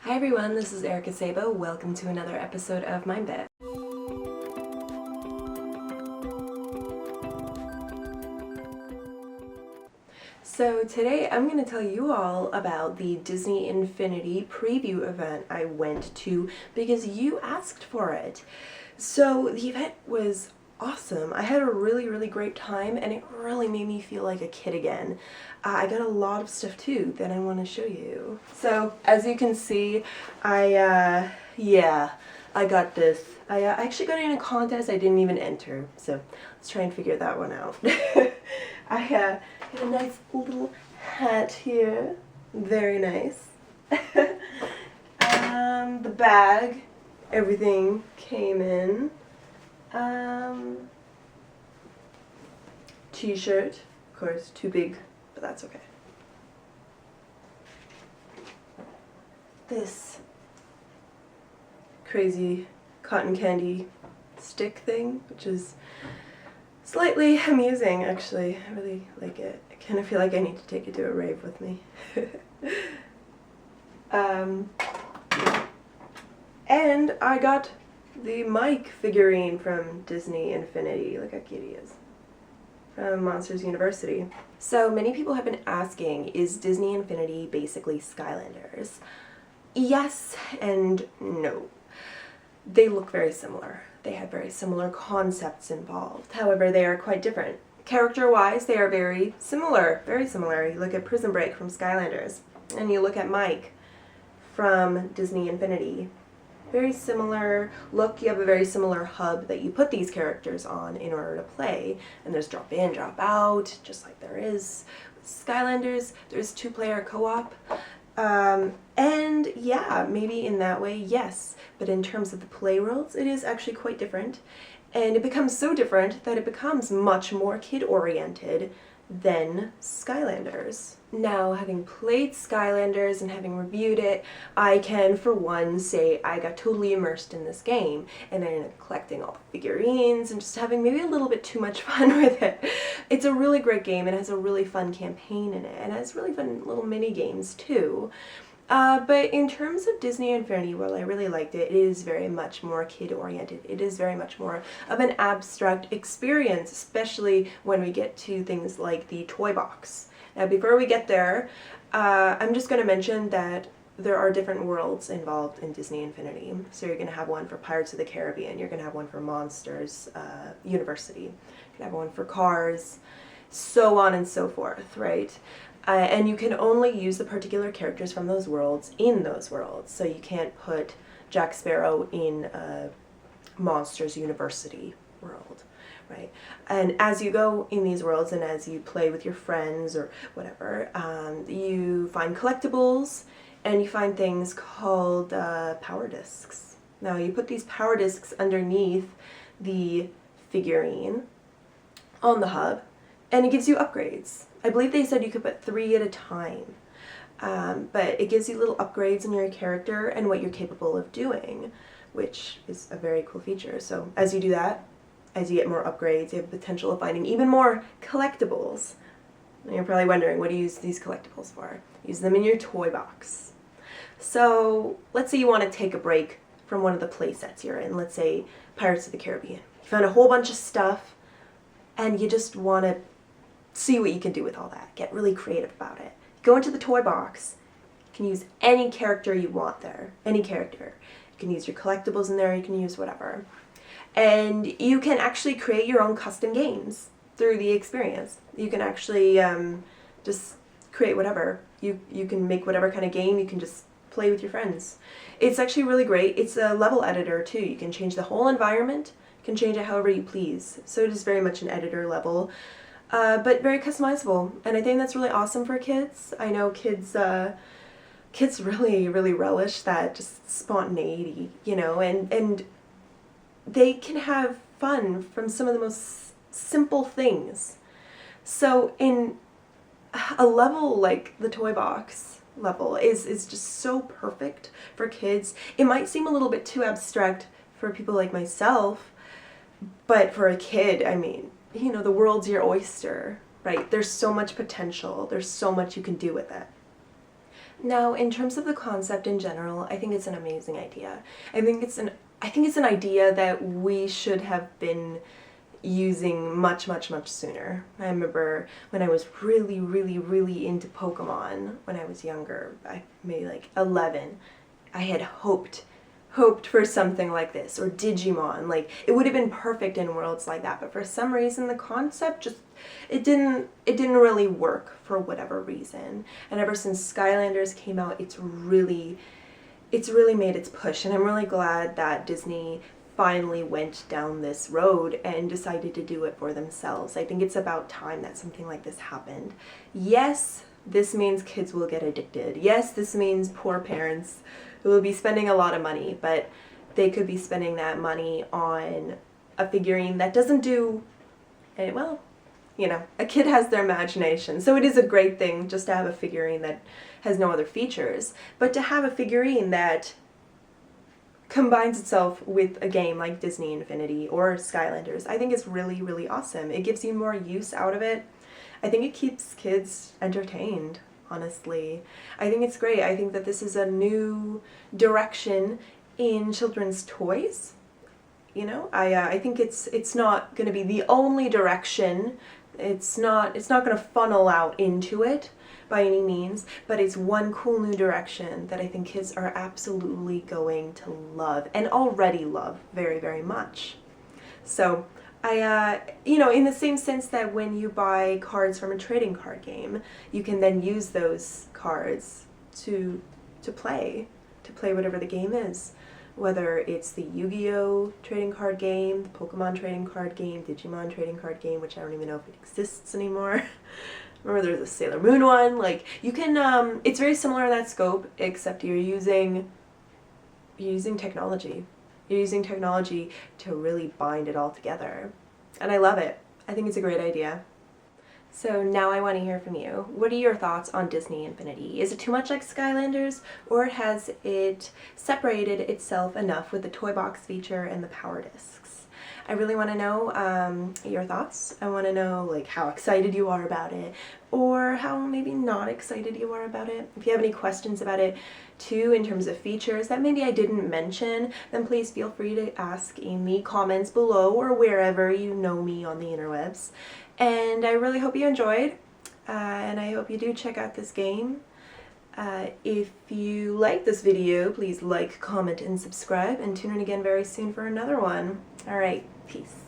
Hi everyone, this is Erica Sabo. Welcome to another episode of Mind Bit. So today I'm going to tell you all about the Disney Infinity preview event I went to because you asked for it. So the event was awesome. I had a really great time and it really made me feel like a kid again. I got a lot of stuff too that I want to show you. So as you can see, I got this. I actually got it in a contest I didn't even enter, so let's try and figure that one out. I got a nice little hat here, very nice. The bag, everything came in. T-shirt, of course, too big, but that's okay. This crazy cotton candy stick thing, which is slightly amusing, actually. I really like it. I kind of feel like I need to take it to a rave with me. And I got the Mike figurine from Disney Infinity. Look how cute he is. From Monsters University. So many people have been asking, is Disney Infinity basically Skylanders? Yes and no. They look very similar. They have very similar concepts involved. However, they are quite different. Character-wise, they are very similar. Very similar. You look at Prison Break from Skylanders, and you look at Mike from Disney Infinity. Very similar look. You have a very similar hub that you put these characters on in order to play, and there's drop in, drop out, just like there is with Skylanders. There's two-player co-op, and yeah, maybe in that way, yes, but in terms of the play worlds, it is actually quite different, and it becomes so different that it becomes much more kid-oriented than Skylanders. Now, having played Skylanders and having reviewed it, I can, for one, say I got totally immersed in this game, and I ended up collecting all the figurines and just having maybe a little bit too much fun with it. It's a really great game. It has a really fun campaign in it, and it has really fun little mini games too. But in terms of Disney Infinity, while I really liked it, it is very much more kid-oriented. It is very much more of an abstract experience, especially when we get to things like the toy box. Now, before we get there, I'm just going to mention that there are different worlds involved in Disney Infinity. So you're going to have one for Pirates of the Caribbean, you're going to have one for Monsters University, you're going to have one for Cars, so on and so forth, right? And you can only use the particular characters from those worlds in those worlds. So you can't put Jack Sparrow in a Monsters University world, right? And as you go in these worlds and as you play with your friends or whatever, you find collectibles and you find things called power discs. Now you put these power discs underneath the figurine on the hub and it gives you upgrades. I believe they said you could put 3 at a time, but it gives you little upgrades in your character and what you're capable of doing, which is a very cool feature. So as you do that, as you get more upgrades, you have the potential of finding even more collectibles. And you're probably wondering, what do you use these collectibles for? Use them in your toy box. So let's say you want to take a break from one of the play sets you're in, let's say Pirates of the Caribbean. You found a whole bunch of stuff and you just want to see what you can do with all that. Get really creative about it. Go into the toy box. You can use any character you want there. Any character. You can use your collectibles in there. You can use whatever. And you can actually create your own custom games through the experience. You can actually just create whatever. You can make whatever kind of game. You can just play with your friends. It's actually really great. It's a level editor too. You can change the whole environment. You can change it however you please. So it is very much an editor level. But very customizable, and I think that's really awesome for kids. I know kids really relish that just spontaneity, you know, and they can have fun from some of the most simple things. So in a level like the toy box level is just so perfect for kids. It might seem a little bit too abstract for people like myself, but for a kid, I mean, you know, the world's your oyster, right? There's so much potential. There's so much you can do with it. Now, in terms of the concept in general, I think it's an amazing idea. I think it's an idea that we should have been using much sooner. I remember when I was really into Pokemon when I was younger, maybe like 11, I had hoped for something like this, or Digimon. Like, it would have been perfect in worlds like that, but for some reason the concept just, it didn't really work for whatever reason. And ever since Skylanders came out, it's really made its push, and I'm really glad that Disney finally went down this road and decided to do it for themselves. I think it's about time that something like this happened. Yes, this means kids will get addicted. Yes, this means poor parents will be spending a lot of money, but they could be spending that money on a figurine that doesn't do, well, you know, a kid has their imagination, so it is a great thing just to have a figurine that has no other features, but to have a figurine that combines itself with a game like Disney Infinity or Skylanders, I think is really awesome. It gives you more use out of it. I think it keeps kids entertained, honestly. I think it's great. I think that this is a new direction in children's toys. You know, I think it's not going to be the only direction. It's not going to funnel out into it by any means, but it's one cool new direction that I think kids are absolutely going to love, and already love very much. So you know, in the same sense that when you buy cards from a trading card game, you can then use those cards to play whatever the game is. Whether it's the Yu-Gi-Oh! Trading card game, the Pokemon trading card game, Digimon trading card game, which I don't even know if it exists anymore. Remember there's a Sailor Moon one. Like, you can, it's very similar in that scope, except you're using technology. You're using technology to really bind it all together. And I love it. I think it's a great idea. So now I want to hear from you. What are your thoughts on Disney Infinity? Is it too much like Skylanders, or has it separated itself enough with the toy box feature and the power discs? I really want to know your thoughts. I want to know like how excited you are about it, or how maybe not excited you are about it. If you have any questions about it too, in terms of features that maybe I didn't mention, then please feel free to ask in the comments below or wherever you know me on the interwebs. And I really hope you enjoyed, and I hope you do check out this game. If you like this video, please like, comment, and subscribe, and tune in again very soon for another one. Alright, peace.